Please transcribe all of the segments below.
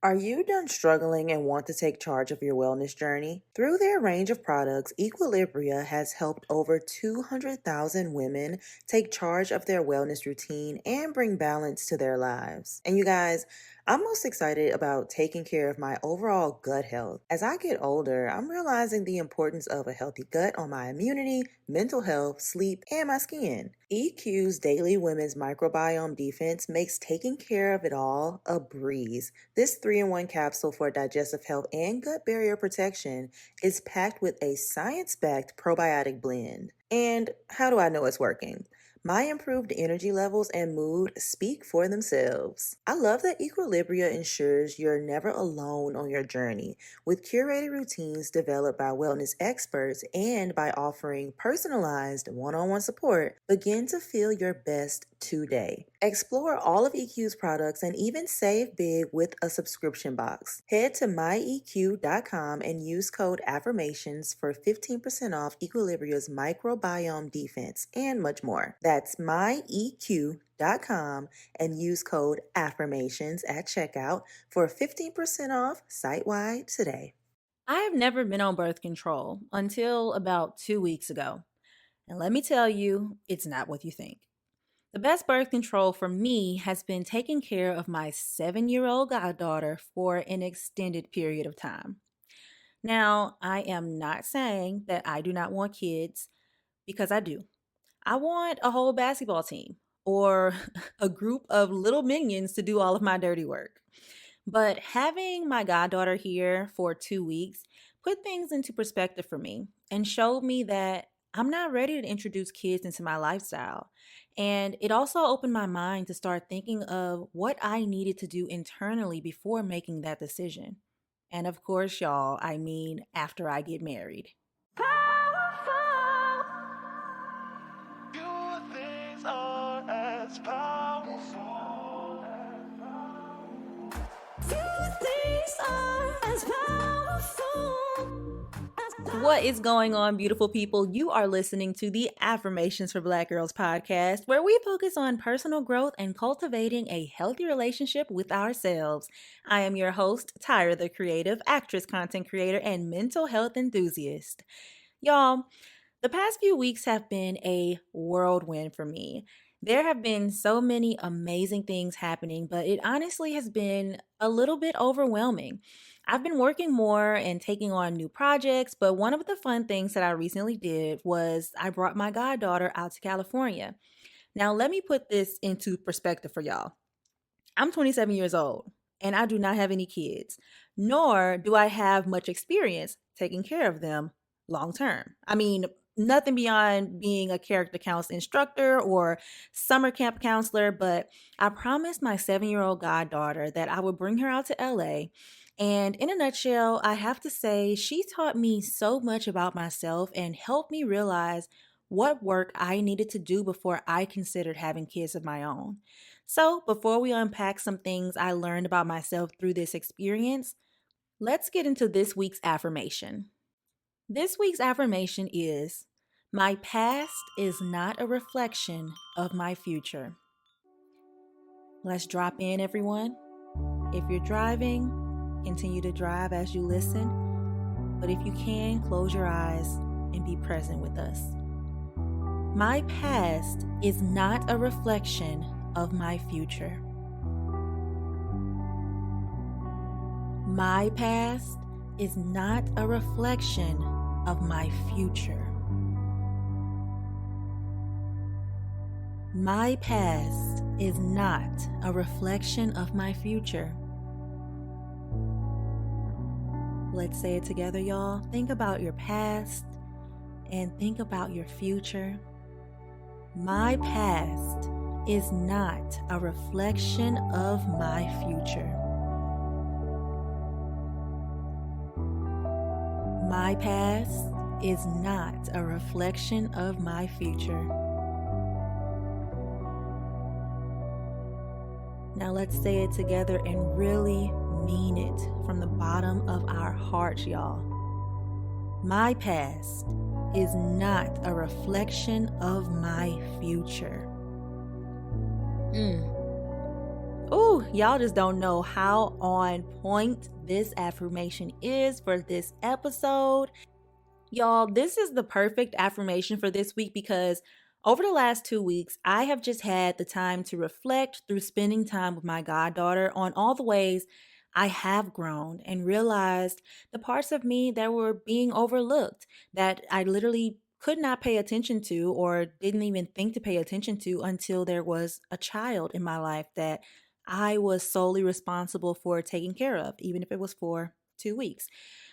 Are you done struggling and want to take charge of your wellness journey? Through their range of products, Equilibria has helped over 200,000 women take charge of their wellness routine and bring balance to their lives. And you guys, I'm most excited about taking care of my overall gut health. As I get older, I'm realizing the importance of a healthy gut on my immunity, mental health, sleep, and my skin. EQ's Daily Women's Microbiome Defense makes taking care of it all a breeze. This 3-in-1 capsule for digestive health and gut barrier protection is packed with a science-backed probiotic blend. And how do I know it's working? My improved energy levels and mood speak for themselves. I love that Equilibria ensures you're never alone on your journey, with curated routines developed by wellness experts and by offering personalized one-on-one support. Begin to feel your best today. Explore all of EQ's products and even save big with a subscription box. Head to myeq.com and use code Affirmations for 15% off Equilibria's microbiome defense and much more. That's myeq.com and use code Affirmations at checkout for 15% off site-wide today. I have never been on birth control until about 2 weeks ago. And let me tell you, it's not what you think. The best birth control for me has been taking care of my 7-year-old goddaughter for an extended period of time. Now, I am not saying that I do not want kids, because I do. I want a whole basketball team or a group of little minions to do all of my dirty work. But having my goddaughter here for 2 weeks put things into perspective for me and showed me that I'm not ready to introduce kids into my lifestyle. And it also opened my mind to start thinking of what I needed to do internally before making that decision. And of course, y'all, I mean after I get married. What is going on, beautiful people? You are listening to the Affirmations for Black Girls podcast, where we focus on personal growth and cultivating a healthy relationship with ourselves. I am your host, Tyra, the creative, actress, content creator, and mental health enthusiast. Y'all, the past few weeks have been a whirlwind for me. There have been so many amazing things happening, but it honestly has been a little bit overwhelming. I've been working more and taking on new projects, but one of the fun things that I recently did was I brought my goddaughter out to California. Now, let me put this into perspective for y'all. I'm 27 years old and I do not have any kids, nor do I have much experience taking care of them long term. I mean, nothing beyond being a character counseling instructor or summer camp counselor, but I promised my 7-year-old goddaughter that I would bring her out to LA. And in a nutshell, I have to say she taught me so much about myself and helped me realize what work I needed to do before I considered having kids of my own. So before we unpack some things I learned about myself through this experience, let's get into this week's affirmation. This week's affirmation is, my past is not a reflection of my future. Let's drop in, everyone. If you're driving, continue to drive as you listen. But if you can, close your eyes and be present with us. My past is not a reflection of my future. My past is not a reflection of my future. My past is not a reflection of my future. Let's say it together, y'all. Think about your past and think about your future. My past is not a reflection of my future. My past is not a reflection of my future. Now let's say it together and really mean it from the bottom of our hearts, y'all. My past is not a reflection of my future. Ooh, y'all just don't know how on point this affirmation is for this episode. Y'all, this is the perfect affirmation for this week because over the last 2 weeks, I have just had the time to reflect through spending time with my goddaughter on all the ways I have grown and realized the parts of me that were being overlooked, that I literally could not pay attention to or didn't even think to pay attention to until there was a child in my life that I was solely responsible for taking care of, even if it was for 2 weeks.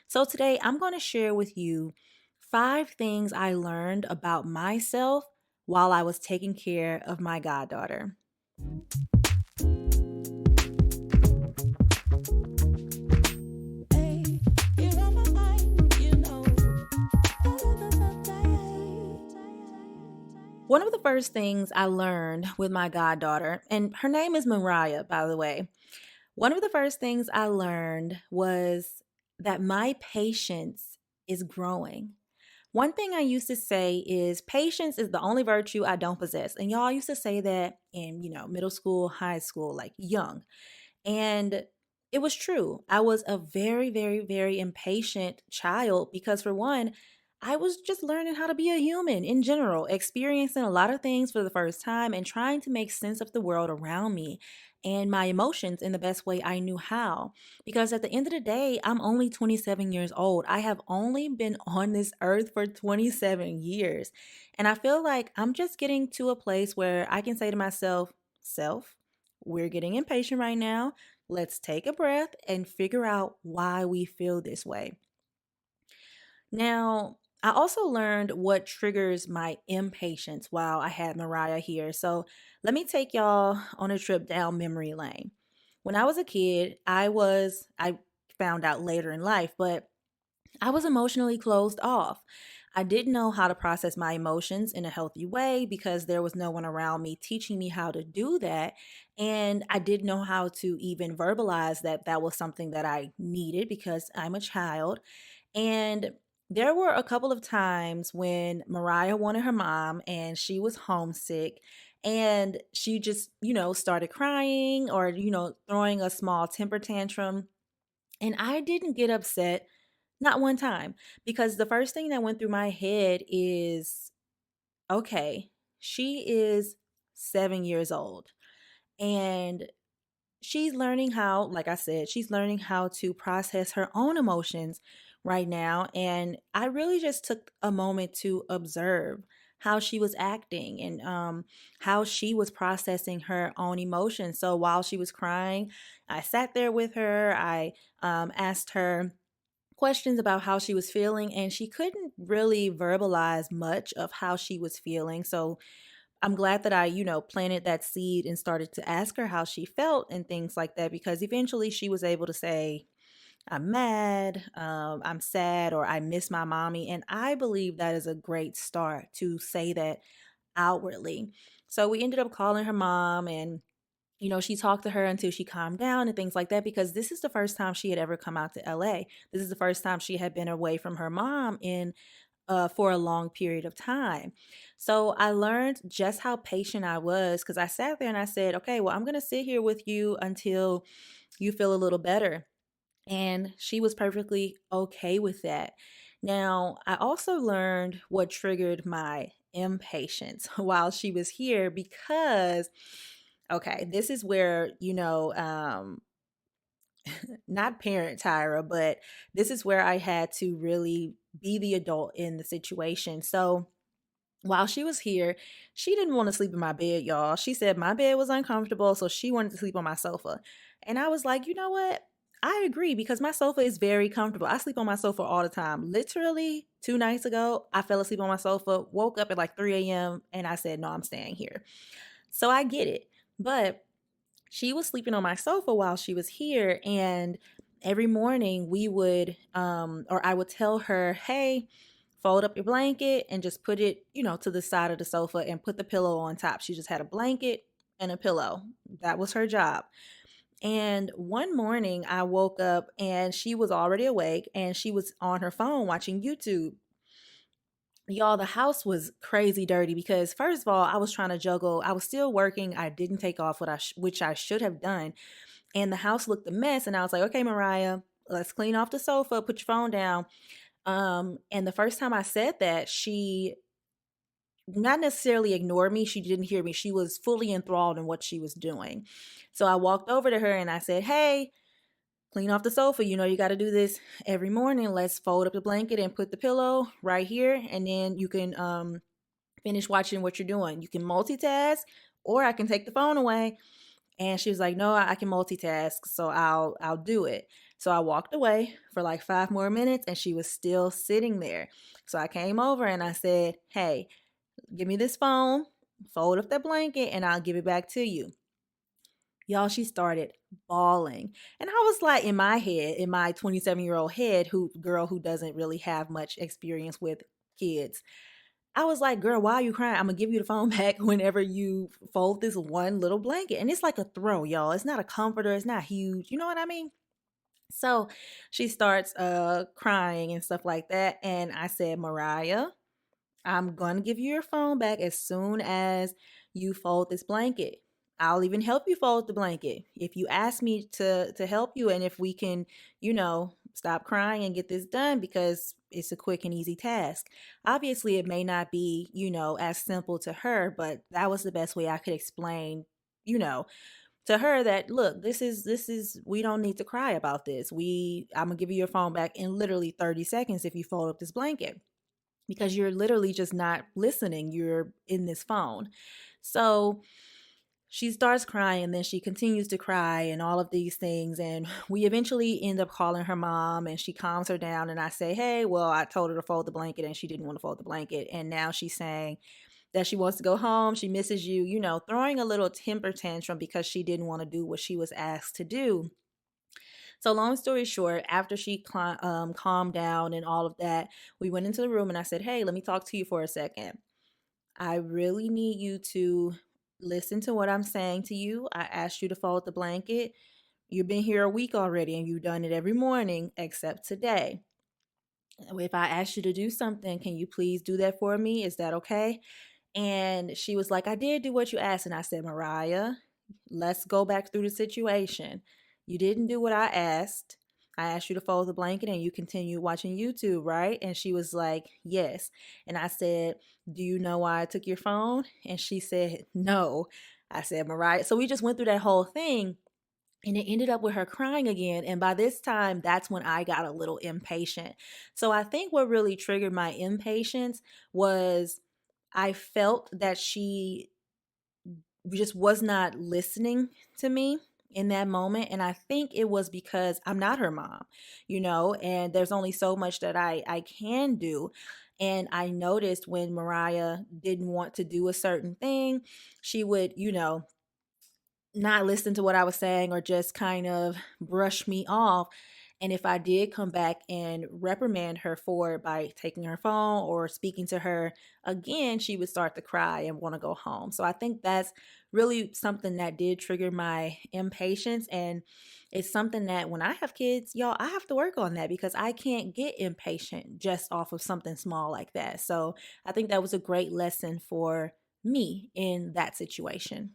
So today I'm going to share with you 5 things I learned about myself while I was taking care of my goddaughter. One of the first things I learned with my goddaughter, and her name is Mariah, by the way. One of the first things I learned was that my patience is growing. One thing I used to say is patience is the only virtue I don't possess. And y'all used to say that in, middle school, high school, like young. And it was true. I was a very, very, very impatient child because, for one, I was just learning how to be a human in general, experiencing a lot of things for the first time and trying to make sense of the world around me and my emotions in the best way I knew how. Because at the end of the day, I'm only 27 years old. I have only been on this earth for 27 years. And I feel like I'm just getting to a place where I can say to myself, self, we're getting impatient right now. Let's take a breath and figure out why we feel this way. Now, I also learned what triggers my impatience while I had Mariah here. So let me take y'all on a trip down memory lane. When I was a kid, I found out later in life, but I was emotionally closed off. I didn't know how to process my emotions in a healthy way because there was no one around me teaching me how to do that. And I didn't know how to even verbalize that that was something that I needed because I'm a child. And there were a couple of times when Mariah wanted her mom and she was homesick and she just, started crying or, throwing a small temper tantrum. And I didn't get upset, not one time, because the first thing that went through my head is, okay, she is 7 years old and she's learning how, like I said, she's learning how to process her own emotions right now. And I really just took a moment to observe how she was acting and how she was processing her own emotions. So while she was crying, I sat there with her. I asked her questions about how she was feeling, and she couldn't really verbalize much of how she was feeling. So I'm glad that I, planted that seed and started to ask her how she felt and things like that, because eventually she was able to say, I'm mad, I'm sad, or I miss my mommy. And I believe that is a great start to say that outwardly. So we ended up calling her mom and she talked to her until she calmed down and things like that because this is the first time she had ever come out to LA. This is the first time she had been away from her mom in for a long period of time. So I learned just how patient I was because I sat there and I said, okay, well, I'm going to sit here with you until you feel a little better. And she was perfectly okay with that. Now, I also learned what triggered my impatience while she was here because, okay, this is where, not parent Tyra, but this is where I had to really be the adult in the situation. So while she was here, she didn't want to sleep in my bed, y'all. She said my bed was uncomfortable, so she wanted to sleep on my sofa. And I was like, you know what? I agree because my sofa is very comfortable. I sleep on my sofa all the time. Literally 2 nights ago, I fell asleep on my sofa, woke up at like 3 a.m., and I said, no, I'm staying here. So I get it. But she was sleeping on my sofa while she was here, and every morning we would or I would tell her, hey, fold up your blanket and just put it, to the side of the sofa and put the pillow on top. She just had a blanket and a pillow. That was her job. And one morning I woke up and she was already awake and she was on her phone watching YouTube. Y'all, the house was crazy dirty because first of all, I was trying to juggle. I was still working. I didn't take off which I should have done, and the house looked a mess. And I was like, okay, Mariah, let's clean off the sofa. Put your phone down. And the first time I said that, she not necessarily ignored me. She didn't hear me. She was fully enthralled in what she was doing. So I walked over to her and I said, hey, clean off the sofa. You know, you got to do this every morning. Let's fold up the blanket and put the pillow right here. And then you can finish watching what you're doing. You can multitask, or I can take the phone away. And she was like, no, I can multitask. So I'll do it. So I walked away for like 5 more minutes and she was still sitting there. So I came over and I said, hey, give me this phone, fold up that blanket, and I'll give it back to you. Y'all, she started bawling. And I was like, in my head, in my 27-year-old head, who doesn't really have much experience with kids, I was like, girl, why are you crying? I'm gonna give you the phone back whenever you fold this one little blanket. And it's like a throw, y'all. It's not a comforter, it's not huge. You know what I mean? So she starts crying and stuff like that. And I said, Mariah, I'm going to give you your phone back as soon as you fold this blanket. I'll even help you fold the blanket if you ask me to help you, and if we can, stop crying and get this done, because it's a quick and easy task. Obviously, it may not be, as simple to her, but that was the best way I could explain, you know, to her that, look, this is we don't need to cry about this. I'm going to give you your phone back in literally 30 seconds if you fold up this blanket, because you're literally just not listening. You're in this phone. So she starts crying, and then she continues to cry and all of these things. And we eventually end up calling her mom, and she calms her down. And I say, hey, well, I told her to fold the blanket and she didn't want to fold the blanket. And now she's saying that she wants to go home. She misses you, throwing a little temper tantrum because she didn't want to do what she was asked to do. So long story short, after she calmed down and all of that, we went into the room and I said, hey, let me talk to you for a second. I really need you to listen to what I'm saying to you. I asked you to fold the blanket. You've been here a week already and you've done it every morning except today. If I asked you to do something, can you please do that for me? Is that okay? And she was like, I did do what you asked. And I said, Mariah, let's go back through the situation. You didn't do what I asked. I asked you to fold the blanket and you continued watching YouTube, right? And she was like, yes. And I said, do you know why I took your phone? And she said, no. I said, Mariah. So we just went through that whole thing. And it ended up with her crying again. And by this time, that's when I got a little impatient. So I think what really triggered my impatience was I felt that she just was not listening to me in that moment. And I think it was because I'm not her mom, and there's only so much that I can do. And I noticed when Mariah didn't want to do a certain thing, she would, not listen to what I was saying or just kind of brush me off. And if I did come back and reprimand her for it by taking her phone or speaking to her again, she would start to cry and want to go home. So I think that's really something that did trigger my impatience. And it's something that when I have kids, y'all, I have to work on that because I can't get impatient just off of something small like that. So I think that was a great lesson for me in that situation.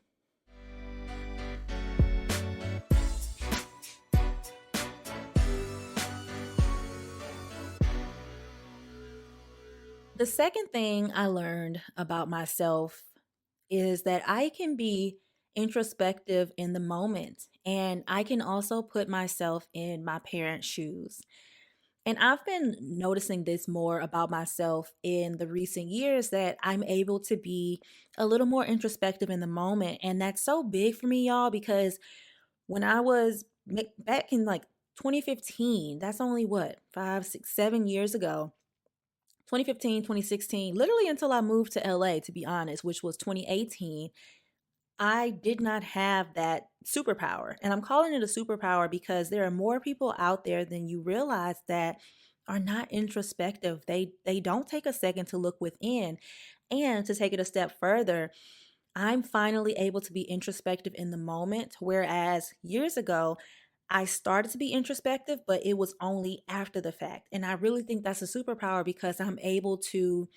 The second thing I learned about myself is that I can be introspective in the moment, and I can also put myself in my parents' shoes. And I've been noticing this more about myself in the recent years, that I'm able to be a little more introspective in the moment. And that's so big for me, y'all, because when I was back in like 2015, that's only what, 5, 6, 7 years ago. 2015, 2016, literally until I moved to LA, to be honest, which was 2018, I did not have that superpower. And I'm calling it a superpower because there are more people out there than you realize that are not introspective. They don't take a second to look within. And to take it a step further, I'm finally able to be introspective in the moment, whereas years ago, I started to be introspective, but it was only after the fact. And I really think that's a superpower because I'm able to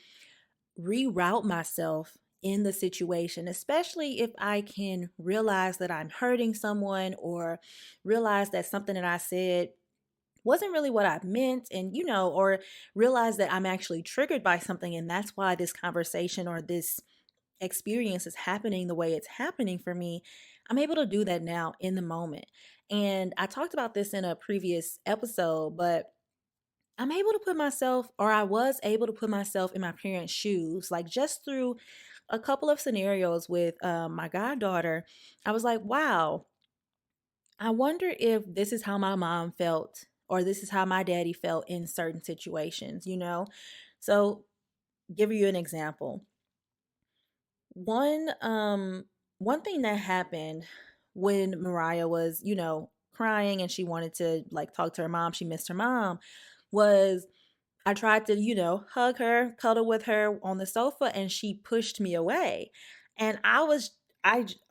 reroute myself in the situation, especially if I can realize that I'm hurting someone or realize that something that I said wasn't really what I meant, and or realize that I'm actually triggered by something, and that's why this conversation or this experience is happening the way it's happening for me. I'm able to do that now in the moment. And I talked about this in a previous episode, but I'm able to put myself, or I was able to put myself in my parents' shoes, like just through a couple of scenarios with my goddaughter. I was like, wow, I wonder if this is how my mom felt, or this is how my daddy felt in certain situations. So, give you an example. One thing that happened when Mariah was, crying and she wanted to like talk to her mom, she missed her mom, was I tried to, hug her, cuddle with her on the sofa, and she pushed me away. And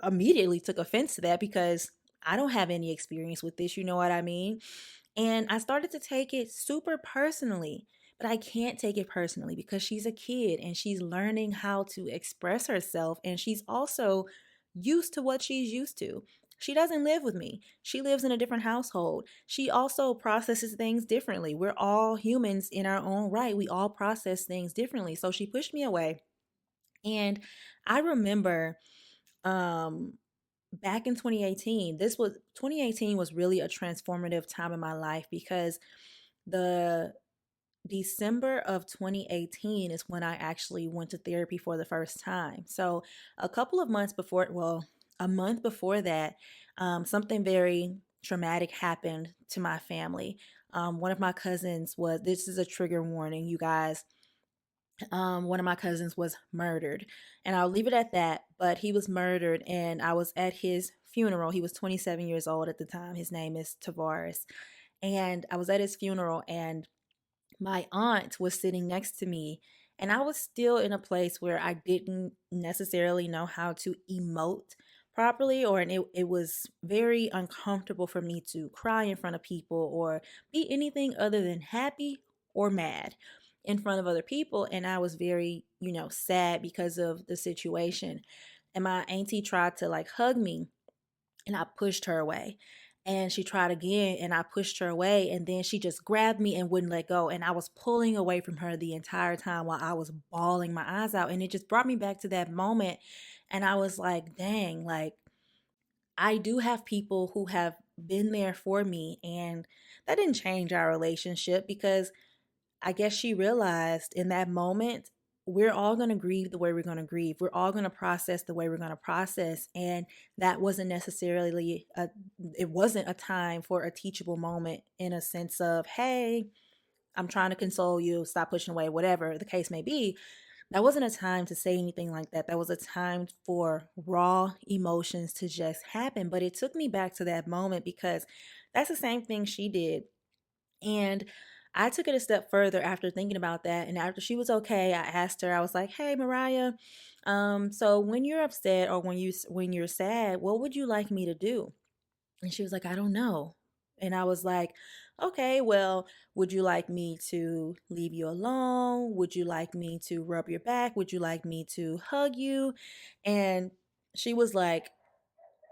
immediately took offense to that because I don't have any experience with this, you know what I mean? And I started to take it super personally, but I can't take it personally because she's a kid and she's learning how to express herself. And she's also used to what she's used to. She doesn't live with me. She lives in a different household. She also processes things differently. We're all humans in our own right. We all process things differently. So she pushed me away. And I remember um back in 2018 was really a transformative time in my life because the December of 2018 is when I actually went to therapy for the first time. So a couple of months before, well, a month before that, something very traumatic happened to my family. One of my cousins was, this is a trigger warning, you guys. One of my cousins was murdered, and I'll leave it at that. But he was murdered, and I was at his funeral. He was 27 years old at the time. His name is Tavares. And I was at his funeral, and my aunt was sitting next to me, and I was still in a place where I didn't necessarily know how to emote properly, and it was very uncomfortable for me to cry in front of people or be anything other than happy or mad in front of other people. And I was very, sad because of the situation. And my auntie tried to like hug me, and I pushed her away. And she tried again, and I pushed her away. And then she just grabbed me and wouldn't let go. And I was pulling away from her the entire time while I was bawling my eyes out. And it just brought me back to that moment. And I was like, dang, like I do have people who have been there for me. And that didn't change our relationship because I guess she realized in that moment, we're all going to grieve the way we're going to grieve. We're all going to process the way we're going to process. And that wasn't necessarily it wasn't a time for a teachable moment in a sense of, hey, I'm trying to console you, stop pushing away, whatever the case may be. That wasn't a time to say anything like that. That was a time for raw emotions to just happen. But it took me back to that moment because that's the same thing she did. And I took it a step further after thinking about that. And after she was okay, I asked her, I was like, hey, Mariah, so when you're upset or when you're sad, what would you like me to do? And she was like, I don't know. And I was like, okay, well, would you like me to leave you alone? Would you like me to rub your back? Would you like me to hug you? And she was like,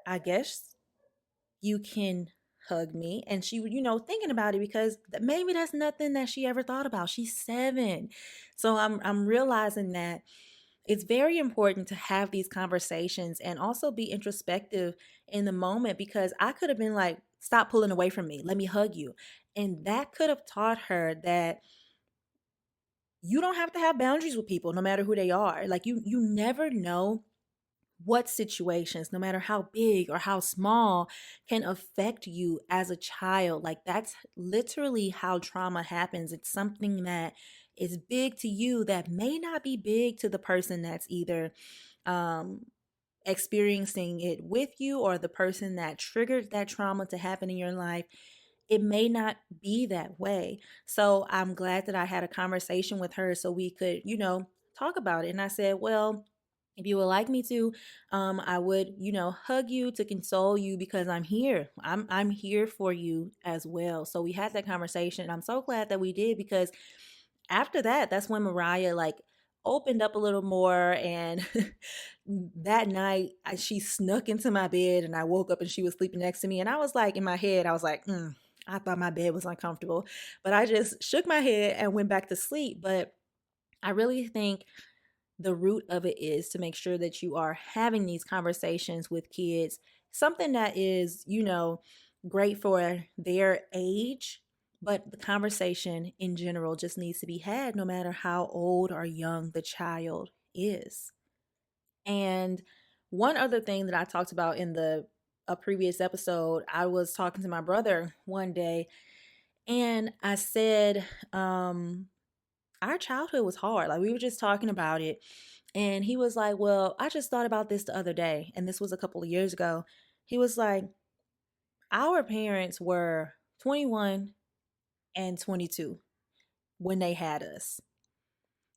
I guess you can hug me. And she, thinking about it because maybe that's nothing that she ever thought about. She's 7. So I'm realizing that it's very important to have these conversations and also be introspective in the moment because I could have been like, stop pulling away from me. Let me hug you. And that could have taught her that you don't have to have boundaries with people no matter who they are. Like you never know what situations, no matter how big or how small, can affect you as a child. Like that's literally how trauma happens. It's something that is big to you that may not be big to the person that's either um, experiencing it with you or the person that triggered that trauma to happen in your life. It may not be that way. So I'm glad that I had a conversation with her so we could, talk about it. And I said, well, if you would like me to, I would, hug you to console you because I'm here. I'm here for you as well. So we had that conversation. I'm so glad that we did because after that, that's when Mariah like opened up a little more. And that night, she snuck into my bed, and I woke up and she was sleeping next to me. And I was like, in my head, I was like, I thought my bed was uncomfortable, but I just shook my head and went back to sleep. But I really think the root of it is to make sure that you are having these conversations with kids, something that is, great for their age, but the conversation in general just needs to be had no matter how old or young the child is. And one other thing that I talked about in a previous episode, I was talking to my brother one day, and I said, our childhood was hard. Like, we were just talking about it. And he was like, well, I just thought about this the other day. And this was a couple of years ago. He was like, our parents were 21 and 22 when they had us.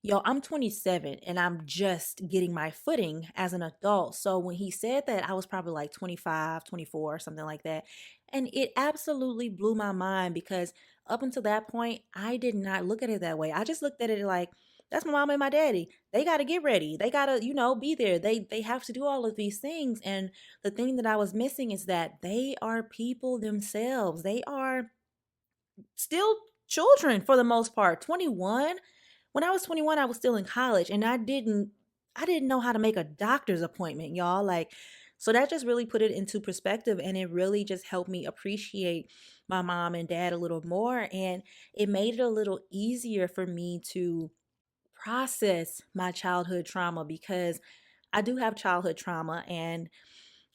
Yo, I'm 27 and I'm just getting my footing as an adult. So when he said that, I was probably like 25, 24, something like that. And it absolutely blew my mind because up until that point, I did not look at it that way. I just looked at it like, that's my mom and my daddy. They got to get ready. They got to, be there. They have to do all of these things. And the thing that I was missing is that they are people themselves. They are still children for the most part. 21. When I was 21, I was still in college, and I didn't know how to make a doctor's appointment, y'all. Like, so that just really put it into perspective, and it really just helped me appreciate my mom and dad a little more, and it made it a little easier for me to process my childhood trauma, because I do have childhood trauma. And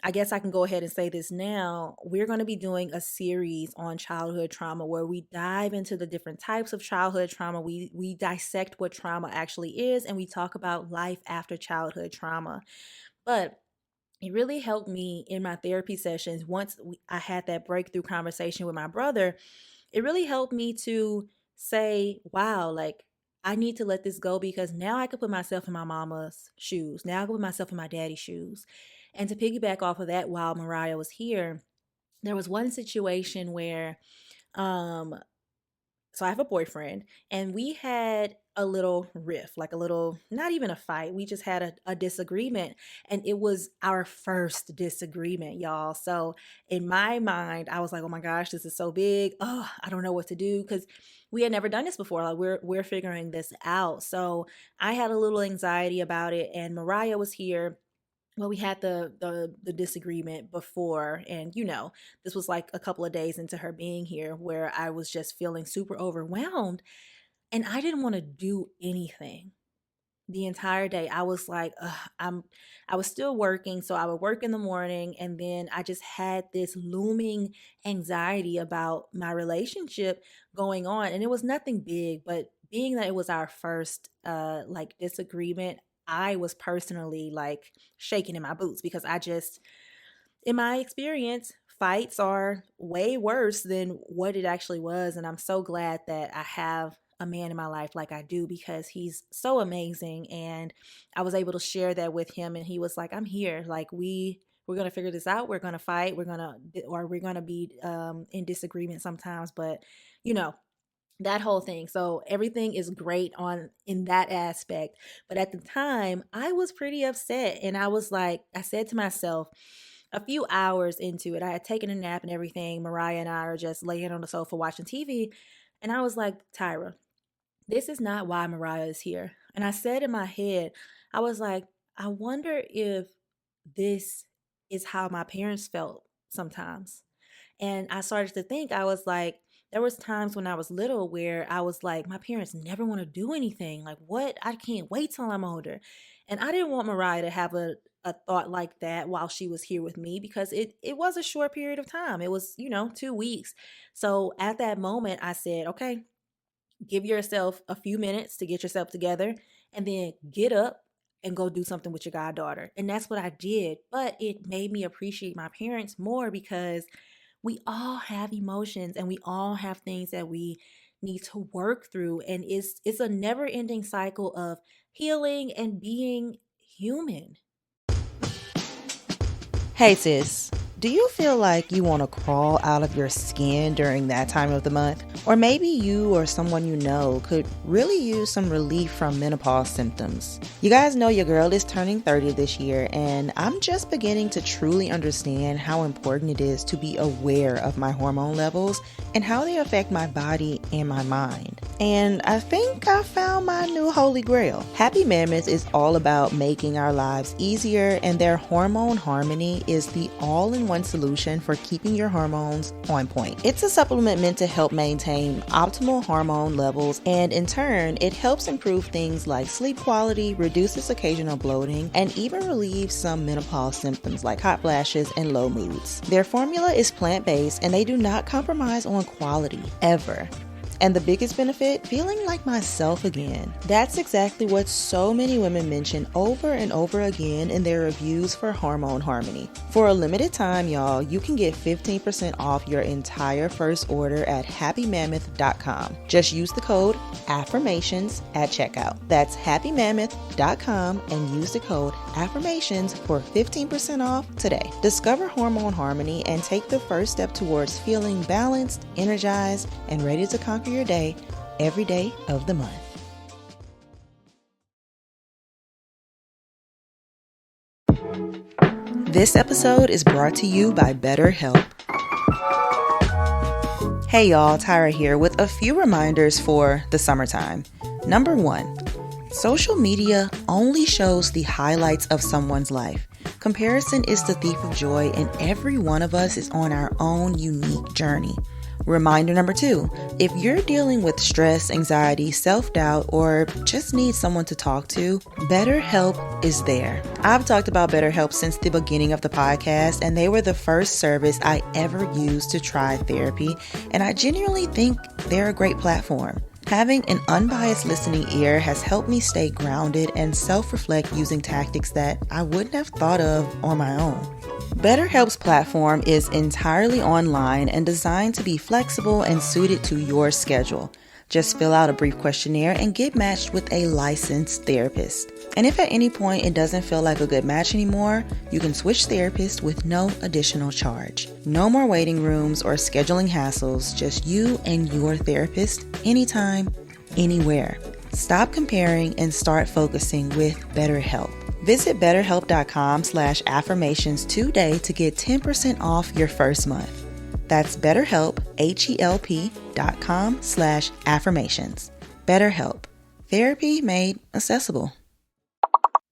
I guess I can go ahead and say this now. We're going to be doing a series on childhood trauma where we dive into the different types of childhood trauma. We dissect what trauma actually is, and we talk about life after childhood trauma. But it really helped me in my therapy sessions. Once I had that breakthrough conversation with my brother, it really helped me to say, wow, like, I need to let this go, because now I can put myself in my mama's shoes. Now I can put myself in my daddy's shoes. And to piggyback off of that, while Mariah was here, there was one situation where um so I have a boyfriend, and we had a little riff, like a little, not even a fight. We just had a disagreement, and it was our first disagreement, y'all. So in my mind, I was like, oh my gosh, this is so big. Oh, I don't know what to do, because we had never done this before. Like, we're figuring this out. So I had a little anxiety about it, and Mariah was here. Well, we had the disagreement before, and this was like a couple of days into her being here, where I was just feeling super overwhelmed, and I didn't want to do anything the entire day. I was like, I was still working, so I would work in the morning, and then I just had this looming anxiety about my relationship going on, and it was nothing big, but being that it was our first like disagreement, I was personally like shaking in my boots, because I just, in my experience, fights are way worse than what it actually was. And I'm so glad that I have a man in my life like I do, because he's so amazing. And I was able to share that with him, and he was like, I'm here. Like, we're going to figure this out. We're going to fight. We're going to be in disagreement sometimes, but you know, that whole thing. So everything is great on in that aspect. But at the time, I was pretty upset, and I was like, I said to myself, a few hours into it, I had taken a nap and everything. Mariah and I are just laying on the sofa watching TV, and I was like, Tyra, this is not why Mariah is here. And I said in my head, I was like, I wonder if this is how my parents felt sometimes. And I started to think, I was like, there was times when I was little where I was like, my parents never want to do anything. Like, what? I can't wait till I'm older. And I didn't want Mariah to have a thought like that while she was here with me, because it was a short period of time. It was, 2 weeks. So at that moment, I said, okay, give yourself a few minutes to get yourself together, and then get up and go do something with your goddaughter. And that's what I did. But it made me appreciate my parents more, because we all have emotions, and we all have things that we need to work through, and it's a never-ending cycle of healing and being human. Hey sis, Do you feel like you want to crawl out of your skin during that time of the month? Or maybe you or someone you know could really use some relief from menopause symptoms. You guys know your girl is turning 30 this year, and I'm just beginning to truly understand how important it is to be aware of my hormone levels and how they affect my body and my mind. And I think I found my new holy grail. Happy Mammoth is all about making our lives easier, and their hormone harmony is the all-in-one solution for keeping your hormones on point. It's a supplement meant to help maintain optimal hormone levels, and in turn, it helps improve things like sleep quality, reduces occasional bloating, and even relieves some menopause symptoms like hot flashes and low moods. Their formula is plant-based, and they do not compromise on quality, ever. And the biggest benefit, feeling like myself again. That's exactly what so many women mention over and over again in their reviews for Hormone Harmony. For a limited time, y'all, you can get 15% off your entire first order at happymammoth.com. Just use the code Affirmations at checkout. That's happymammoth.com and use the code Affirmations for 15% off today. Discover Hormone Harmony and take the first step towards feeling balanced, energized, and ready to conquer your day every day of the month. This episode is brought to you by BetterHelp. Hey y'all, Tyra here with a few reminders for the summertime. Number 1, social media only shows the highlights of someone's life. Comparison is the thief of joy, and every one of us is on our own unique journey. Reminder number 2, if you're dealing with stress, anxiety, self-doubt, or just need someone to talk to, BetterHelp is there. I've talked about BetterHelp since the beginning of the podcast, and they were the first service I ever used to try therapy, and I genuinely think they're a great platform. Having an unbiased listening ear has helped me stay grounded and self-reflect using tactics that I wouldn't have thought of on my own. BetterHelp's platform is entirely online and designed to be flexible and suited to your schedule. Just fill out a brief questionnaire and get matched with a licensed therapist. And if at any point it doesn't feel like a good match anymore, you can switch therapists with no additional charge. No more waiting rooms or scheduling hassles, just you and your therapist, anytime, anywhere. Stop comparing and start focusing with BetterHelp. Visit betterhelp.com/affirmations today to get 10% off your first month. That's BetterHelp, HELP.com/affirmations. BetterHelp. Therapy made accessible.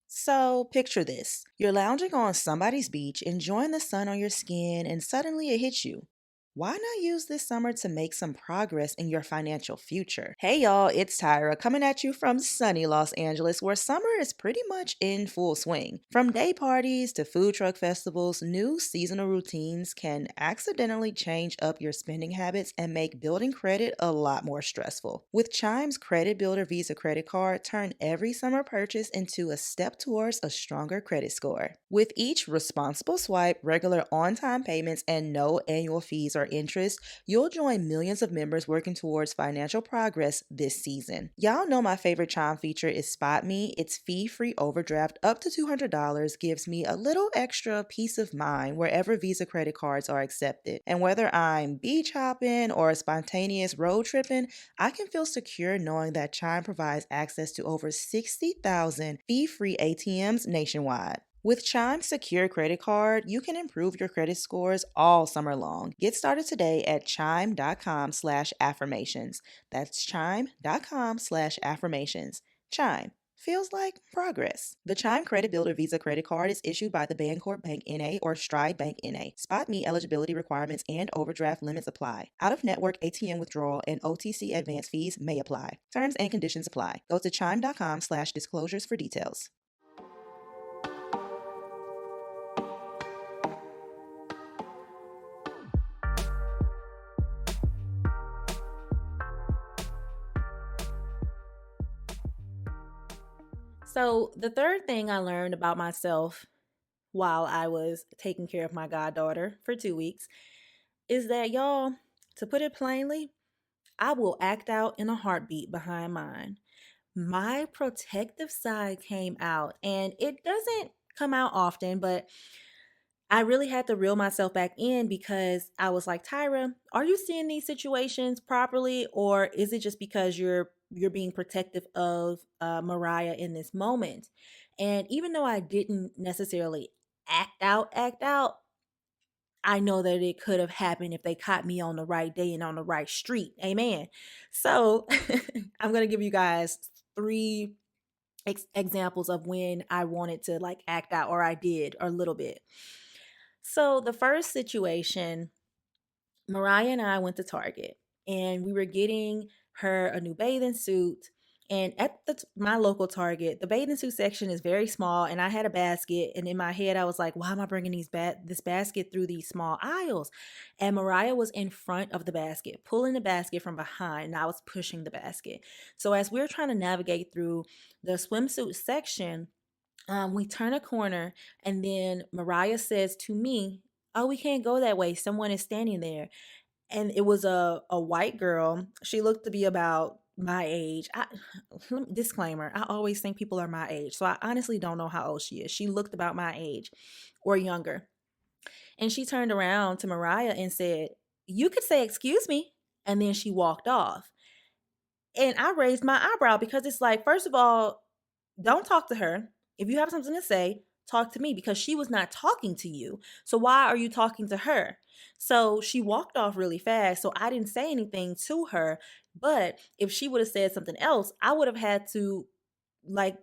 So picture this. You're lounging on somebody's beach, enjoying the sun on your skin, and suddenly it hits you. Why not use this summer to make some progress in your financial future? Hey y'all, it's Tyra coming at you from sunny Los Angeles, where summer is pretty much in full swing. From day parties to food truck festivals, new seasonal routines can accidentally change up your spending habits and make building credit a lot more stressful. With Chime's Credit Builder Visa credit card, turn every summer purchase into a step towards a stronger credit score. With each responsible swipe, regular on-time payments, and no annual fees or interest, you'll join millions of members working towards financial progress this season. Y'all know my favorite Chime feature is Spot Me. Its fee-free overdraft up to $200 gives me a little extra peace of mind wherever Visa credit cards are accepted. And whether I'm beach hopping or spontaneous road tripping, I can feel secure knowing that Chime provides access to over 60,000 fee-free ATMs nationwide. With Chime's secure credit card, you can improve your credit scores all summer long. Get started today at chime.com/affirmations. That's chime.com/affirmations. Chime. Feels like progress. The Chime Credit Builder Visa credit card is issued by the Bancorp Bank N.A. or Stride Bank N.A. Spot Me eligibility requirements and overdraft limits apply. Out-of-network ATM withdrawal and OTC advance fees may apply. Terms and conditions apply. Go to chime.com/disclosures for details. So, the third thing I learned about myself while I was taking care of my goddaughter for 2 weeks is that, y'all, to put it plainly, I will act out in a heartbeat behind mine. My protective side came out, and it doesn't come out often, but I really had to reel myself back in because I was like, Tyra, are you seeing these situations properly, or is it just because you're being protective of Mariah in this moment? And even though I didn't necessarily act out, I know that it could have happened if they caught me on the right day and on the right street. Amen. So I'm gonna give you guys three examples of when I wanted to like act out, or I did, or a little bit. So the first situation, Mariah and I went to Target and we were getting her a new bathing suit. And at my local Target, the bathing suit section is very small, and I had a basket. And in my head, I was like, "Why am I bringing this basket through these small aisles?" And Mariah was in front of the basket, pulling the basket from behind, and I was pushing the basket. So as we were trying to navigate through the swimsuit section, we turn a corner, and then Mariah says to me, "Oh, we can't go that way. Someone is standing there." And it was a white girl. She looked to be about my age. Disclaimer, I always think people are my age. So I honestly don't know how old she is. She looked about my age or younger. And she turned around to Mariah and said, "You could say, 'Excuse me.'" And then she walked off. And I raised my eyebrow because it's like, first of all, don't talk to her. If you have something to say, talk to me, because she was not talking to you. So why are you talking to her? So she walked off really fast. So I didn't say anything to her. But if she would have said something else, I would have had to like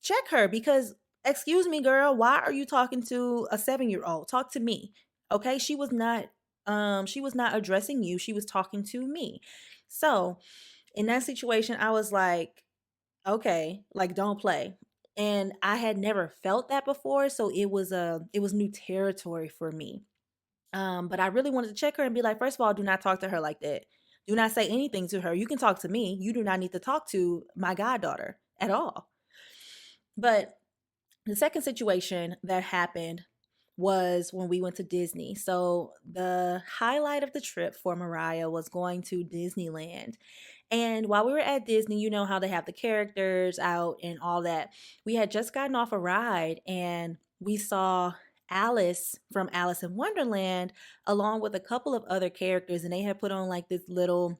check her because, excuse me, girl, why are you talking to a 7-year old? Talk to me. Okay. She was not addressing you. She was talking to me. So in that situation, I was like, okay, like don't play. And I had never felt that before, so it was new territory for me. But I really wanted to check her and be like, first of all, do not talk to her like that. Do not say anything to her. You can talk to me. You do not need to talk to my goddaughter at all. But the second situation that happened was when we went to Disney. So the highlight of the trip for Mariah was going to Disneyland. And while we were at Disney, you know how they have the characters out and all that. We had just gotten off a ride and we saw Alice from Alice in Wonderland along with a couple of other characters, and they had put on like this little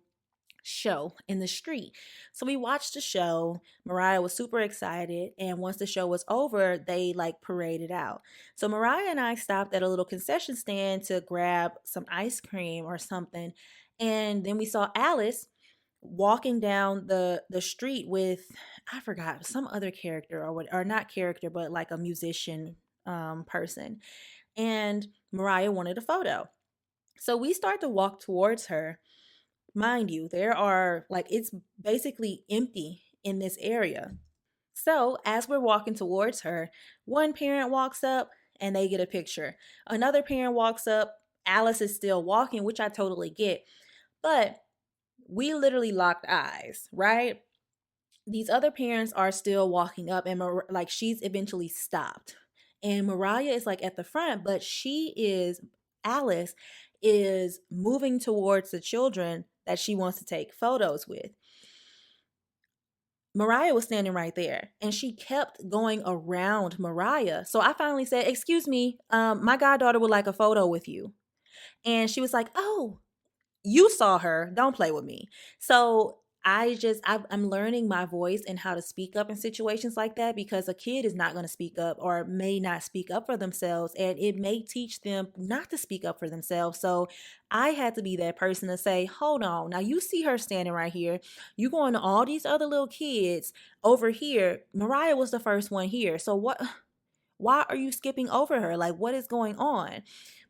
show in the street. So we watched the show. Mariah was super excited, and once the show was over, they like paraded out. So Mariah and I stopped at a little concession stand to grab some ice cream or something, and then we saw Alice walking down the street with, I forgot, some other character, or what, or not character, but like a musician person. And Mariah wanted a photo. So we start to walk towards her. Mind you, there are like, it's basically empty in this area. So as we're walking towards her, one parent walks up and they get a picture. Another parent walks up. Alice is still walking, which I totally get. But we literally locked eyes, right? These other parents are still walking up, and like she's eventually stopped. And Mariah is like at the front, but Alice is moving towards the children that she wants to take photos with. Mariah was standing right there and she kept going around Mariah. So I finally said, "Excuse me, my goddaughter would like a photo with you." And she was like, "Oh, you saw her. Don't play with me." So I'm learning my voice and how to speak up in situations like that, because a kid is not going to speak up or may not speak up for themselves, and it may teach them not to speak up for themselves. So I had to be that person to say, "Hold on. Now you see her standing right here. You going to all these other little kids over here. Mariah was the first one here. So why are you skipping over her? Like, what is going on?"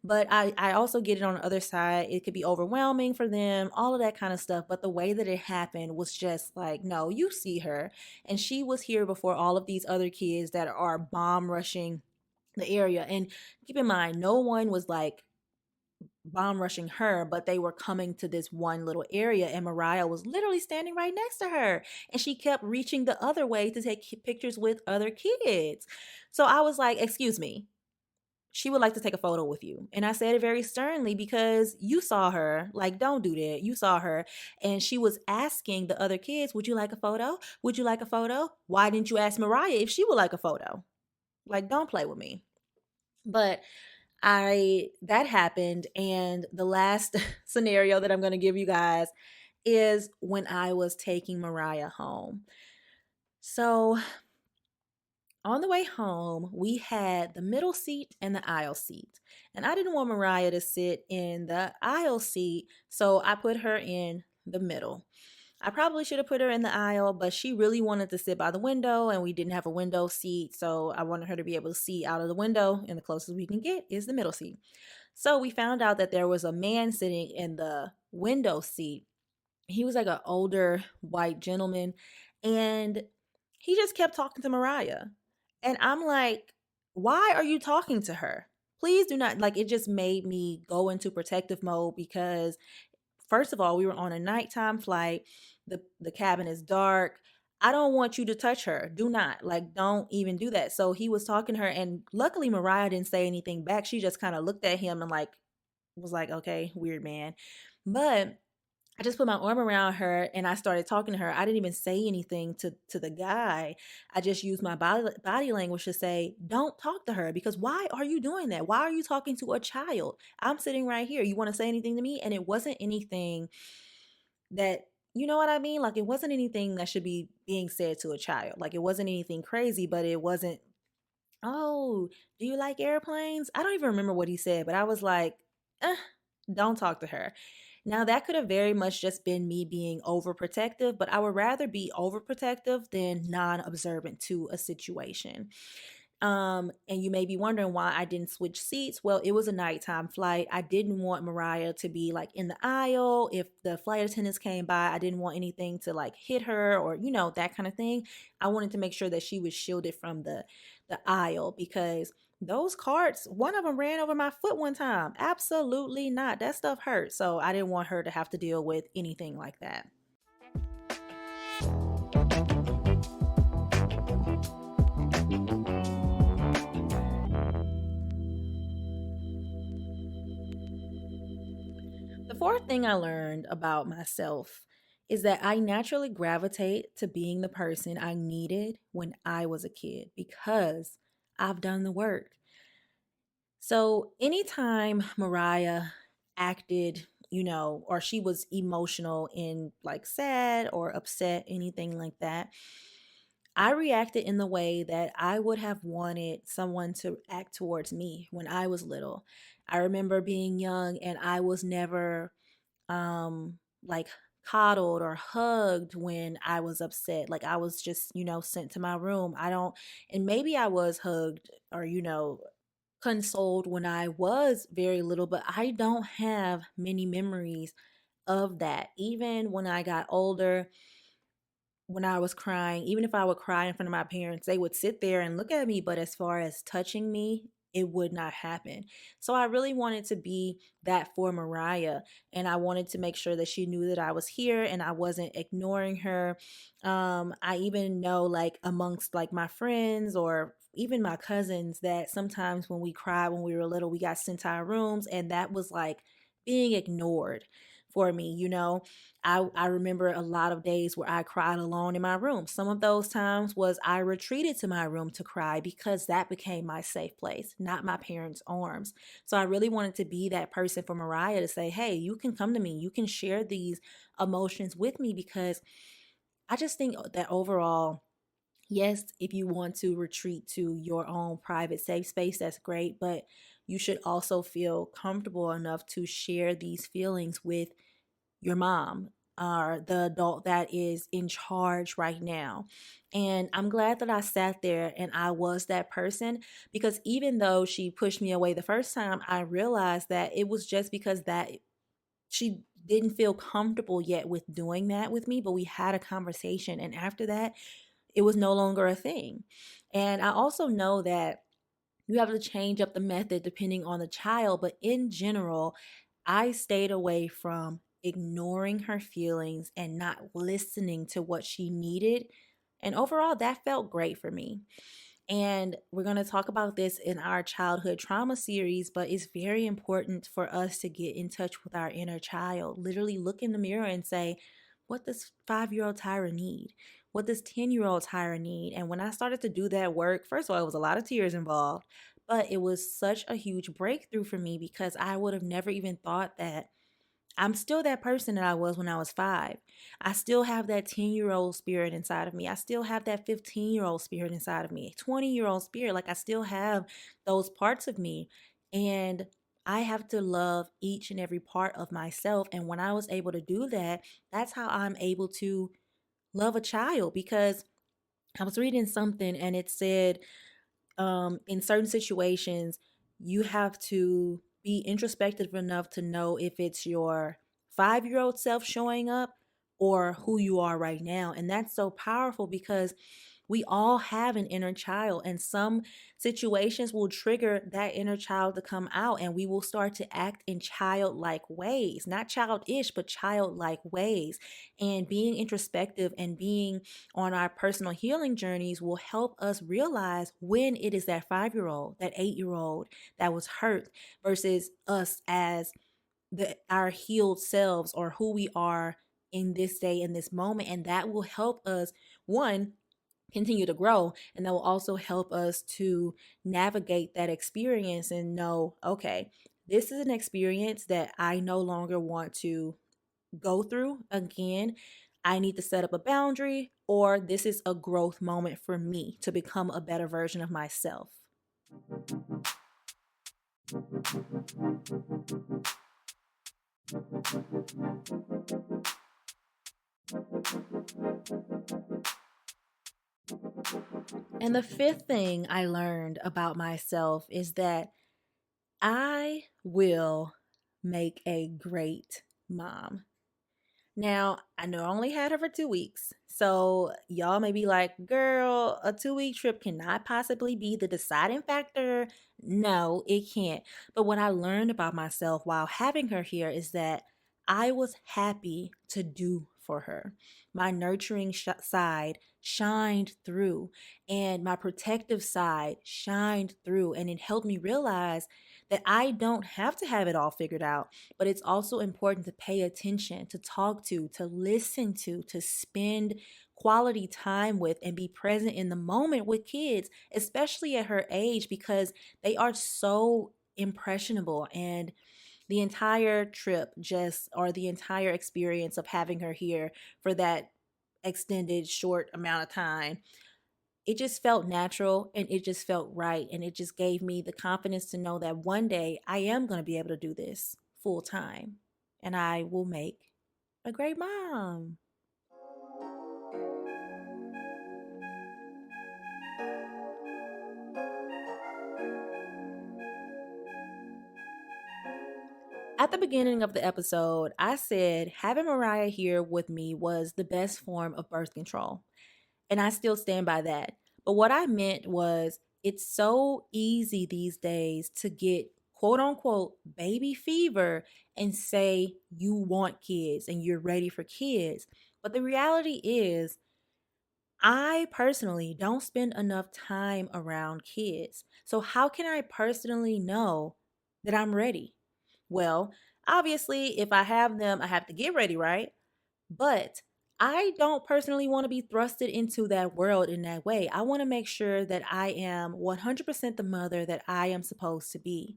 But I also get it on the other side. It could be overwhelming for them, all of that kind of stuff. But the way that it happened was just like, no, you see her. And she was here before all of these other kids that are bomb rushing the area. And keep in mind, no one was like bomb rushing her, but they were coming to this one little area, and Mariah was literally standing right next to her, and she kept reaching the other way to take pictures with other kids. So I was like, "Excuse me, she would like to take a photo with you." And I said it very sternly because you saw her. Like, don't do that. You saw her. And she was asking the other kids, "Would you like a photo? Would you like a photo? Why didn't you ask Mariah if she would like a photo?" Like, don't play with me. But I that happened, and the last scenario that I'm going to give you guys is when I was taking Mariah home. So, on the way home, we had the middle seat and the aisle seat. And I didn't want Mariah to sit in the aisle seat, so I put her in the middle. I probably should have put her in the aisle, but she really wanted to sit by the window, and we didn't have a window seat, so I wanted her to be able to see out of the window, and the closest we can get is the middle seat. So we found out that there was a man sitting in the window seat. He was like an older white gentleman, and he just kept talking to Mariah. And I'm like, why are you talking to her? Please do not. Like, it just made me go into protective mode because, first of all, we were on a nighttime flight. The cabin is dark. I don't want you to touch her. Do not. Like, don't even do that. So he was talking to her, and luckily Mariah didn't say anything back. She just kind of looked at him and like was like, okay, weird man. But I just put my arm around her and I started talking to her. I didn't even say anything to the guy. I just used my body language to say, "Don't talk to her because why are you doing that? Why are you talking to a child? I'm sitting right here. You want to say anything to me?" And it wasn't anything that, you know what I mean? Like, it wasn't anything that should be being said to a child. Like, it wasn't anything crazy, but it wasn't, "Oh, do you like airplanes?" I don't even remember what he said, but I was like, eh, "Don't talk to her." Now, that could have very much just been me being overprotective, but I would rather be overprotective than non observant to a situation. And you may be wondering why I didn't switch seats. Well, it was a nighttime flight. I didn't want Mariah to be like in the aisle. If the flight attendants came by, I didn't want anything to like hit her or, that kind of thing. I wanted to make sure that she was shielded from the aisle because those carts, one of them ran over my foot one time. Absolutely not. That stuff hurt. So I didn't want her to have to deal with anything like that. The fourth thing I learned about myself is that I naturally gravitate to being the person I needed when I was a kid because I've done the work. So anytime Mariah acted, or she was emotional and like sad or upset, anything like that, I reacted in the way that I would have wanted someone to act towards me when I was little. I remember being young and I was never like coddled or hugged when I was upset. Like I was just, sent to my room. I don't and maybe I was hugged or, consoled when I was very little, but I don't have many memories of that. Even when I got older, when I was crying, even if I would cry in front of my parents, they would sit there and look at me. But as far as touching me, it would not happen. So I really wanted to be that for Mariah. And I wanted to make sure that she knew that I was here and I wasn't ignoring her. I even know, like, amongst like my friends or even my cousins, that sometimes when we cried when we were little, we got sent to our rooms, and that was like being ignored for me, I remember a lot of days where I cried alone in my room. Some of those times was I retreated to my room to cry because that became my safe place, not my parents' arms. So I really wanted to be that person for Mariah to say, hey, you can come to me. You can share these emotions with me because I just think that overall, yes, if you want to retreat to your own private safe space, that's great. But you should also feel comfortable enough to share these feelings with your mom or the adult that is in charge right now. And I'm glad that I sat there and I was that person because even though she pushed me away the first time, I realized that it was just because that she didn't feel comfortable yet with doing that with me, but we had a conversation, and after that it was no longer a thing. And I also know that you have to change up the method depending on the child, but in general, I stayed away from ignoring her feelings and not listening to what she needed. And overall, that felt great for me. And we're going to talk about this in our childhood trauma series, but it's very important for us to get in touch with our inner child. Literally look in the mirror and say, what does 5-year-old Tyra need? What does 10-year-old Tyra need? And when I started to do that work, first of all, it was a lot of tears involved, But it was such a huge breakthrough for me because I would have never even thought that I'm still that person that I was when I was 5. I still have that 10-year-old spirit inside of me. I still have that 15-year-old spirit inside of me, 20-year-old spirit. Like I still have those parts of me. And I have to love each and every part of myself. And when I was able to do that, that's how I'm able to love a child because I was reading something and it said in certain situations, you have to be introspective enough to know if it's your 5-year-old self showing up or who you are right now. And that's so powerful because we all have an inner child, and some situations will trigger that inner child to come out, and we will start to act in childlike ways, not childish, but childlike ways. And being introspective and being on our personal healing journeys will help us realize when it is that 5-year-old, that 8-year-old that was hurt versus us as our healed selves or who we are in this day, in this moment. And that will help us, one, continue to grow. And that will also help us to navigate that experience and know, okay, this is an experience that I no longer want to go through again. I need to set up a boundary, or this is a growth moment for me to become a better version of myself. And the fifth thing I learned about myself is that I will make a great mom. Now, I know I only had her for 2 weeks. So, y'all may be like, girl, a 2 week trip cannot possibly be the deciding factor. No, it can't. But what I learned about myself while having her here is that I was happy to do for her. My nurturing side shined through, and my protective side shined through. And it helped me realize that I don't have to have it all figured out, but it's also important to pay attention, to talk to listen to spend quality time with, and be present in the moment with kids, especially at her age, because they are so impressionable. And the entire trip, just, or the entire experience of having her here for that extended short amount of time, it just felt natural and it just felt right. And it just gave me the confidence to know that one day I am going to be able to do this full time and I will make a great mom. At the beginning of the episode, I said having Mariah here with me was the best form of birth control. And I still stand by that. But what I meant was it's so easy these days to get quote unquote baby fever and say you want kids and you're ready for kids. But the reality is, I personally don't spend enough time around kids. So, how can I personally know that I'm ready? Well, obviously, if I have them, I have to get ready, right? But I don't personally want to be thrusted into that world in that way. I want to make sure that I am 100% the mother that I am supposed to be.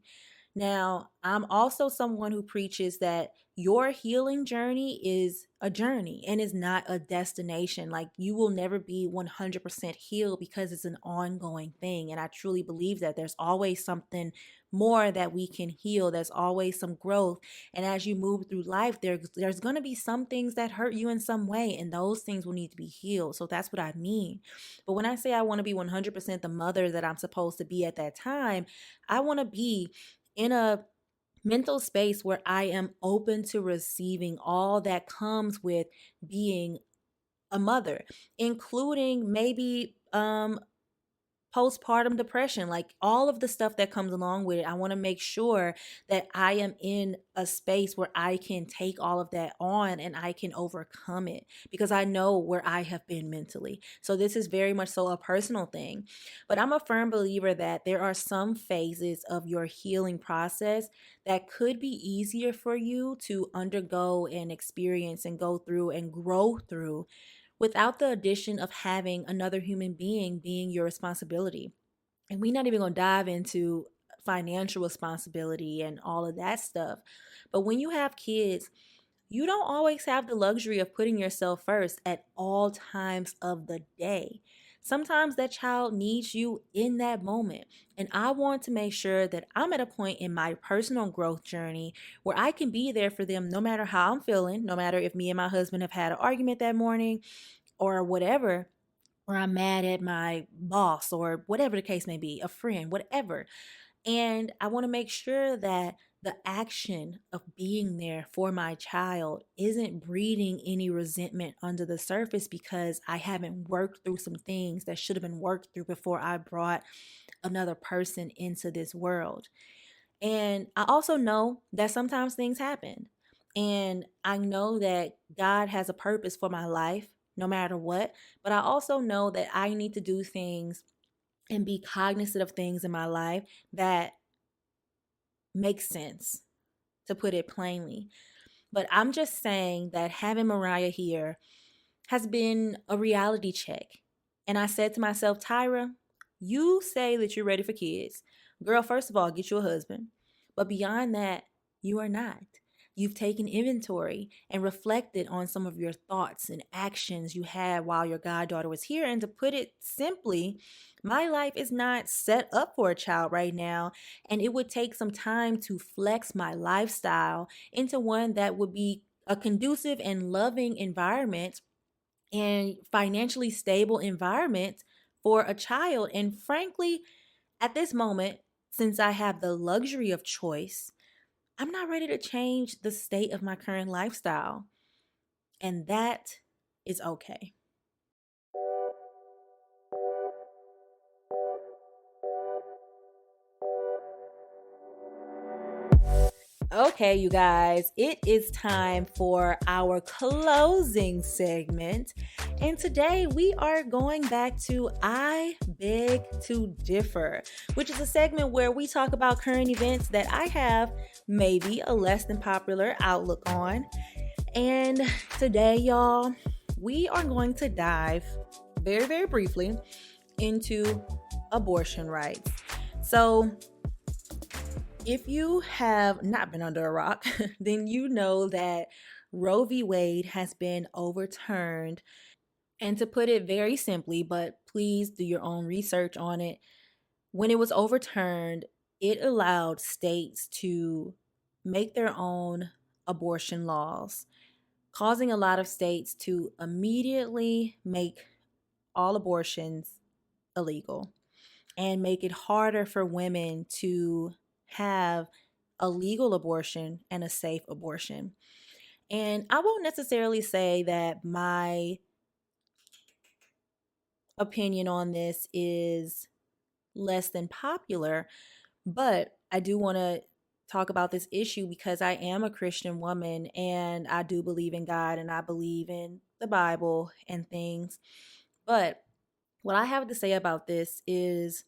Now, I'm also someone who preaches that your healing journey is a journey and is not a destination. Like you will never be 100% healed because it's an ongoing thing. And I truly believe that there's always something more that we can heal. There's always some growth. And as you move through life, there's going to be some things that hurt you in some way, and those things will need to be healed. So that's what I mean. But when I say I want to be 100% the mother that I'm supposed to be at that time, I want to be in a mental space where I am open to receiving all that comes with being a mother, including maybe postpartum depression, like all of the stuff that comes along with it. I want to make sure that I am in a space where I can take all of that on and I can overcome it because I know where I have been mentally. So this is very much so a personal thing. But I'm a firm believer that there are some phases of your healing process that could be easier for you to undergo and experience and go through and grow through without the addition of having another human being your responsibility. And we're not even going to dive into financial responsibility and all of that stuff. But when you have kids, you don't always have the luxury of putting yourself first at all times of the day. Sometimes that child needs you in that moment. And I want to make sure that I'm at a point in my personal growth journey where I can be there for them no matter how I'm feeling, no matter if me and my husband have had an argument that morning or whatever, or I'm mad at my boss or whatever the case may be, a friend, whatever. And I want to make sure that the action of being there for my child isn't breeding any resentment under the surface because I haven't worked through some things that should have been worked through before I brought another person into this world. And I also know that sometimes things happen. And I know that God has a purpose for my life no matter what. But I also know that I need to do things and be cognizant of things in my life that make sense, to put it plainly. But I'm just saying that having Mariah here has been a reality check. And I said to myself, Tyra, you say that you're ready for kids. Girl, first of all, get you a husband. But beyond that, you are not. You've taken inventory and reflected on some of your thoughts and actions you had while your goddaughter was here. And to put it simply, my life is not set up for a child right now. And it would take some time to flex my lifestyle into one that would be a conducive and loving environment and financially stable environment for a child. And frankly, at this moment, since I have the luxury of choice, I'm not ready to change the state of my current lifestyle. And that is okay. Okay, you guys, it is time for our closing segment. And today we are going back to I Beg to Differ, which is a segment where we talk about current events that I have maybe a less than popular outlook on. And today, y'all, we are going to dive very, very briefly into abortion rights. So, if you have not been under a rock, then you know that Roe v. Wade has been overturned. And to put it very simply, but please do your own research on it, when it was overturned, it allowed states to make their own abortion laws, causing a lot of states to immediately make all abortions illegal and make it harder for women to have a legal abortion and a safe abortion. And I won't necessarily say that my opinion on this is less than popular, but I do want to talk about this issue because I am a Christian woman and I do believe in God and I believe in the Bible and things. But what I have to say about this is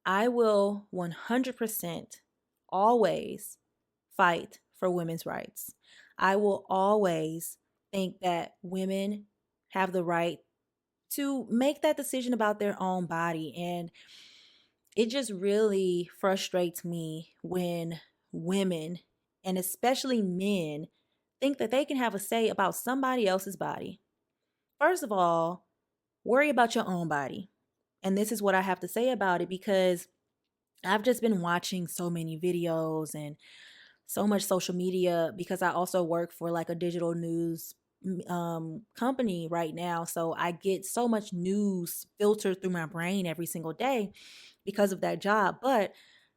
I will 100% always fight for women's rights. I will always think that women have the right to make that decision about their own body. And it just really frustrates me when women, and especially men, think that they can have a say about somebody else's body. First of all, worry about your own body. And this is what I have to say about it because I've just been watching so many videos and so much social media because I also work for like a digital news company right now. So I get so much news filtered through my brain every single day because of that job. But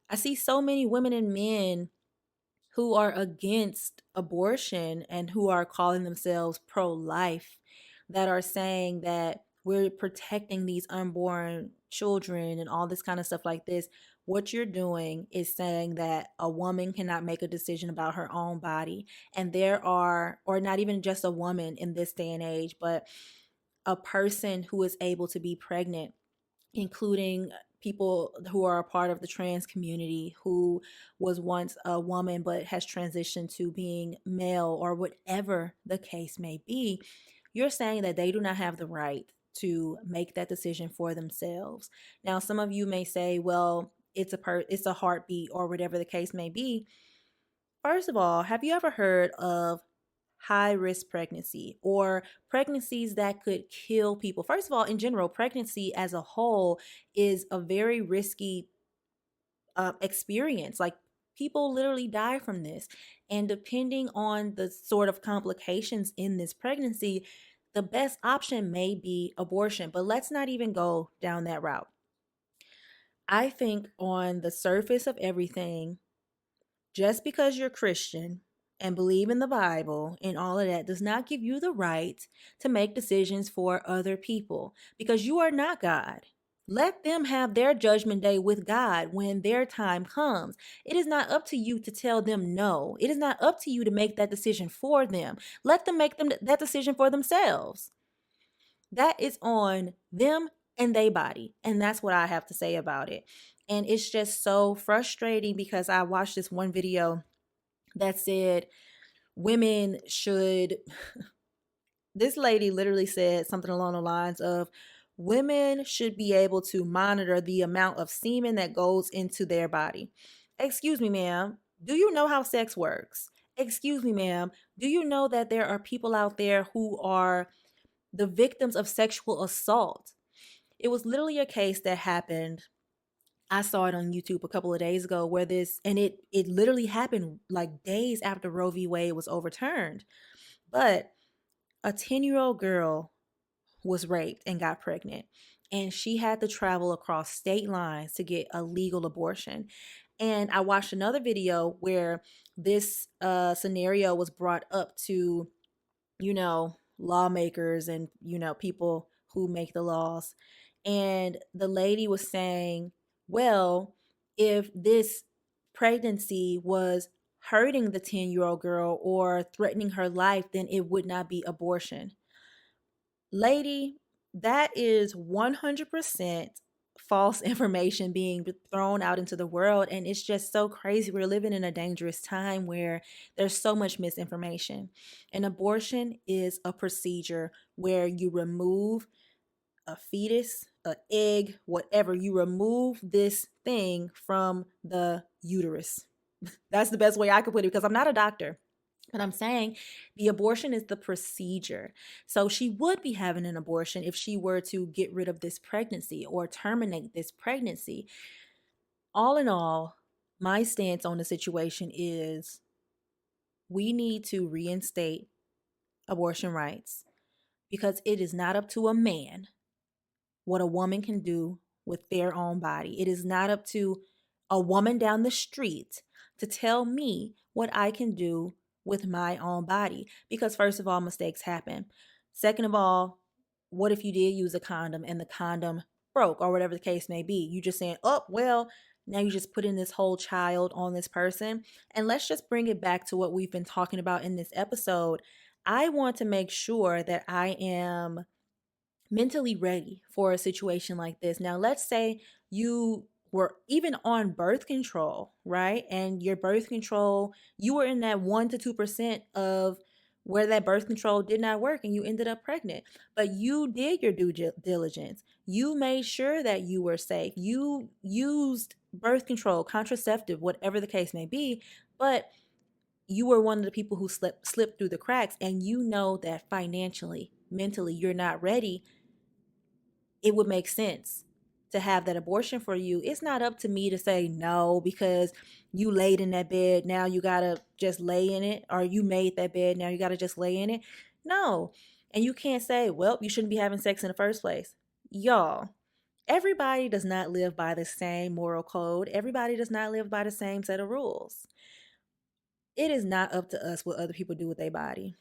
I see so many women and men who are against abortion and who are calling themselves pro life that are saying that we're protecting these unborn children and all this kind of stuff like this. What you're doing is saying that a woman cannot make a decision about her own body. And there are, or not even just a woman in this day and age, but a person who is able to be pregnant, including people who are a part of the trans community who was once a woman but has transitioned to being male or whatever the case may be. You're saying that they do not have the right to make that decision for themselves. Now, some of you may say, well, it's a heartbeat or whatever the case may be. First of all, have you ever heard of high risk pregnancy or pregnancies that could kill people? First of all, in general, pregnancy as a whole is a very risky experience. Like, people literally die from this. And depending on the sort of complications in this pregnancy, the best option may be abortion. But let's not even go down that route. I think on the surface of everything, just because you're Christian and believe in the Bible and all of that does not give you the right to make decisions for other people, because you are not God. Let them have their judgment day with God when their time comes. It is not up to you to tell them no. It is not up to you to make that decision for them. Let them make that decision for themselves. That is on them and their body. And that's what I have to say about it. And it's just so frustrating because I watched this one video that said women should, this lady literally said something along the lines of, women should be able to monitor the amount of semen that goes into their body. Excuse me, ma'am. Do you know how sex works? Excuse me, ma'am. Do you know that there are people out there who are the victims of sexual assault? It was literally a case that happened. I saw it on YouTube a couple of days ago where it literally happened like days after Roe v. Wade was overturned. But a 10-year-old girl was raped and got pregnant, and she had to travel across state lines to get a legal abortion. And I watched another video where this scenario was brought up to, lawmakers and, people who make the laws. And the lady was saying, well, if this pregnancy was hurting the 10-year-old girl or threatening her life, then it would not be abortion. Lady, that is 100% false information being thrown out into the world. And it's just so crazy. We're living in a dangerous time where there's so much misinformation. An abortion is a procedure where you remove a fetus, an egg, whatever. You remove this thing from the uterus. That's the best way I could put it, because I'm not a doctor. But I'm saying the abortion is the procedure. So she would be having an abortion if she were to get rid of this pregnancy or terminate this pregnancy. All in all, my stance on the situation is we need to reinstate abortion rights, because it is not up to a man what a woman can do with their own body. It is not up to a woman down the street to tell me what I can do with my own body. Because first of all, mistakes happen. Second of all, what if you did use a condom and the condom broke or whatever the case may be? You just saying, oh, well, now you just put in this whole child on this person. And let's just bring it back to what we've been talking about in this episode. I want to make sure that I am mentally ready for a situation like this. Now, let's say you were even on birth control, right? And your birth control, you were in that 1% to 2% of where that birth control did not work and you ended up pregnant. But you did your due diligence. You made sure that you were safe. You used birth control, contraceptive, whatever the case may be. But you were one of the people who slipped through the cracks, and you know that financially, mentally, you're not ready. It would make sense to have that abortion for you. It's not up to me to say no because you laid in that bed. Now you got to just lay in it, or you made that bed. Now you got to just lay in it. No. And you can't say, well, you shouldn't be having sex in the first place. Y'all, everybody does not live by the same moral code. Everybody does not live by the same set of rules. It is not up to us what other people do with their body.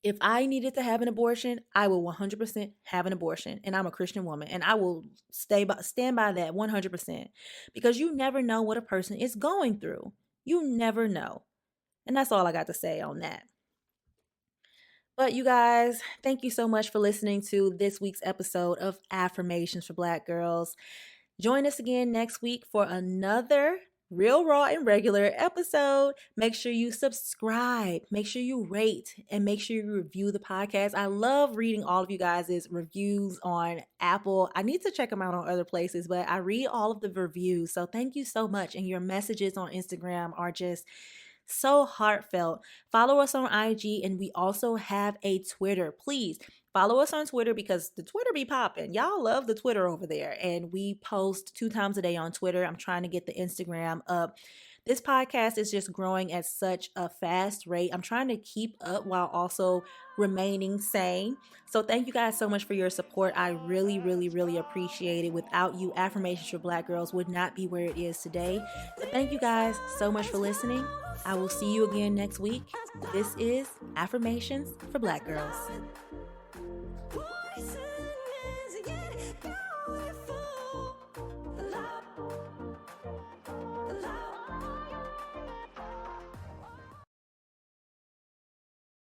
If I needed to have an abortion, I will 100% have an abortion. And I'm a Christian woman, and I will stand by that 100%, because you never know what a person is going through. You never know. And that's all I got to say on that. But you guys, thank you so much for listening to this week's episode of Affirmations for Black Girls. Join us again next week for another real raw and regular episode. Make sure you subscribe, make sure you rate, and make sure you review the podcast. I love reading all of you guys' reviews on Apple. I need to check them out on other places, but I read all of the reviews. So thank you so much. And your messages on Instagram are just so heartfelt. Follow us on IG, and we also have a Twitter. Please follow us on Twitter because the Twitter be popping. Y'all love the Twitter over there. And we post 2 times a day on Twitter. I'm trying to get the Instagram up. This podcast is just growing at such a fast rate. I'm trying to keep up while also remaining sane. So thank you guys so much for your support. I really, really, really appreciate it. Without you, Affirmations for Black Girls would not be where it is today. So thank you guys so much for listening. I will see you again next week. This is Affirmations for Black Girls.